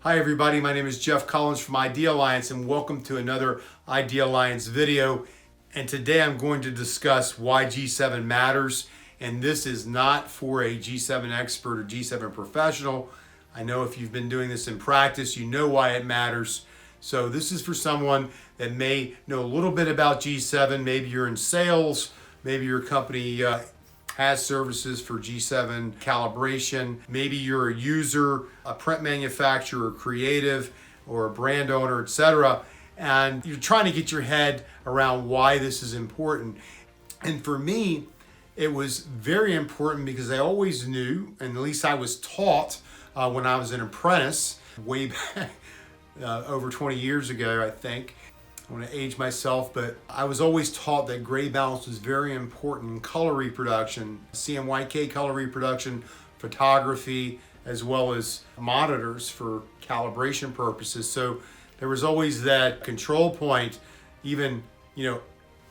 Hi everybody, my name is Jeff Collins from Idea Alliance and welcome to another Idea Alliance video. And today I'm going to discuss why G7 matters. And this is not for a G7 expert or G7 professional. I know if you've been doing this in practice, you know why it matters. So this is for someone that may know a little bit about G7. Maybe you're in sales, maybe your company has services for G7 calibration. Maybe you're a user, a print manufacturer, creative, or a brand owner, etc. And you're trying to get your head around why this is important. And for me, it was very important because I always knew, and at least I was taught when I was an apprentice, way back over 20 years ago, I think. I want to age myself, but I was always taught that gray balance was very important in color reproduction, CMYK color reproduction, photography, as well as monitors for calibration purposes. So there was always that control point, even,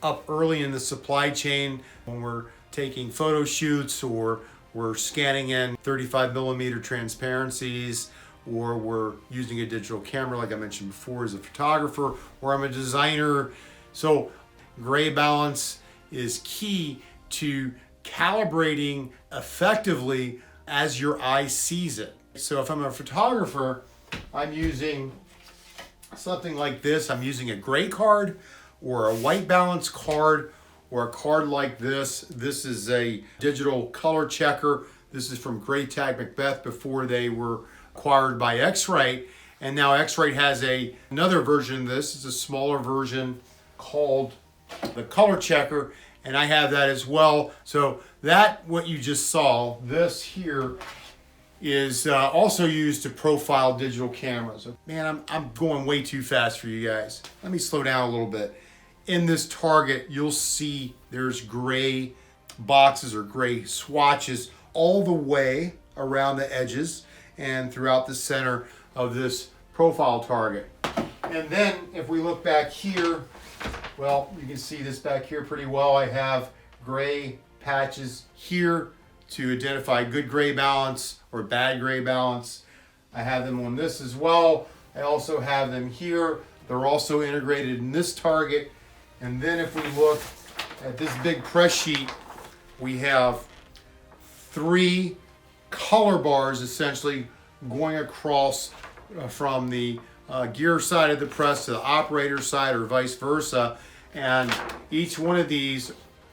up early in the supply chain when we're taking photo shoots or we're scanning in 35 millimeter transparencies, or we're using a digital camera like I mentioned before as a photographer, or I'm a designer. So gray balance is key to calibrating effectively as your eye sees it. So if I'm a photographer, I'm using something like this. I'm using a gray card or a white balance card or a card like this. This is a digital color checker. This is from Graytag Macbeth before they were acquired by X-Rite, and now X-Rite has another version of this. It's a smaller version called the color checker, and I have that as well. So that, what you just saw, this here is also used to profile digital cameras. Man, I'm going way too fast for you guys. Let me slow down a little bit. In this target, you'll see there's gray boxes or gray swatches all the way around the edges and throughout the center of this profile target. And then if we look back here, well, you can see this back here pretty well. I have gray patches here to identify good gray balance or bad gray balance. I have them on this as well. I also have them here. They're also integrated in this target. And then if we look at this big press sheet, we have 3 color bars essentially going across from the gear side of the press to the operator side or vice versa. And each one of these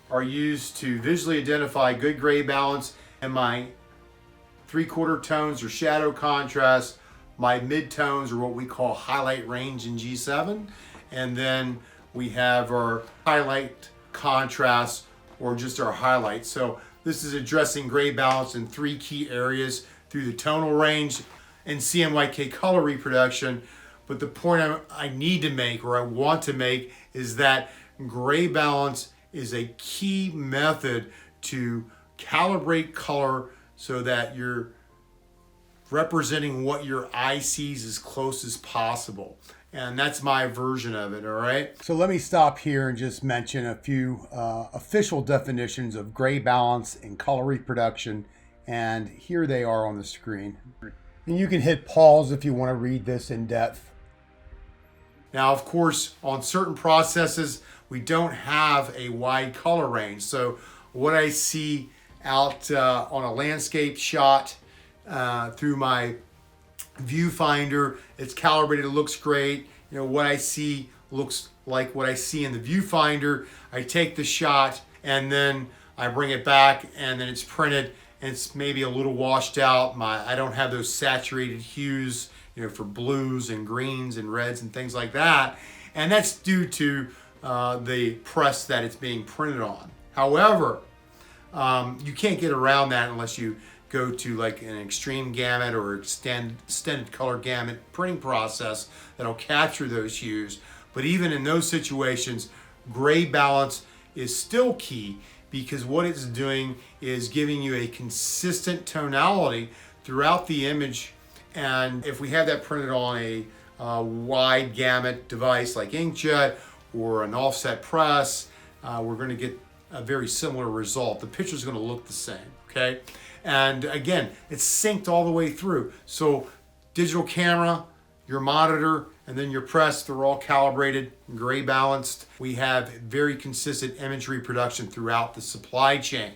are used to visually identify good gray balance and my 3/4 tones or shadow contrast, my mid-tones or what we call highlight range in G7. And then we have our highlight contrast or just our highlights. So this is addressing gray balance in 3 key areas through the tonal range and CMYK color reproduction. But the point I need to make, or I want to make, is that gray balance is a key method to calibrate color so that you're representing what your eye sees as close as possible. And that's my version of it, all right? So let me stop here and just mention a few official definitions of gray balance and color reproduction. And here they are on the screen. And you can hit pause if you want to read this in depth. Now, of course, on certain processes, we don't have a wide color range. So what I see out on a landscape shot through my viewfinder, it's calibrated, it looks great. What I see looks like what I see in the viewfinder. I take the shot and then I bring it back and then it's printed and it's maybe a little washed out. I don't have those saturated hues, for blues and greens and reds and things like that. And that's due to the press that it's being printed on. However, you can't get around that unless you go to like an extreme gamut or extended color gamut printing process that'll capture those hues. But even in those situations, gray balance is still key because what it's doing is giving you a consistent tonality throughout the image. And if we have that printed on a wide gamut device like inkjet or an offset press, we're going to get a very similar result. The picture is going to look the same, okay? And again, it's synced all the way through. So digital camera, your monitor, and then your press. They're all calibrated, gray balanced. We have very consistent imagery production throughout the supply chain.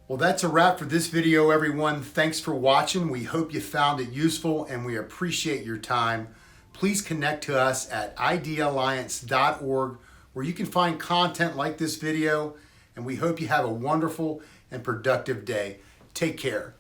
Well, that's a wrap for this video, everyone. Thanks for watching. We hope you found it useful and we appreciate your time. Please connect to us at idealliance.org where you can find content like this video, and we hope you have a wonderful and productive day. Take care.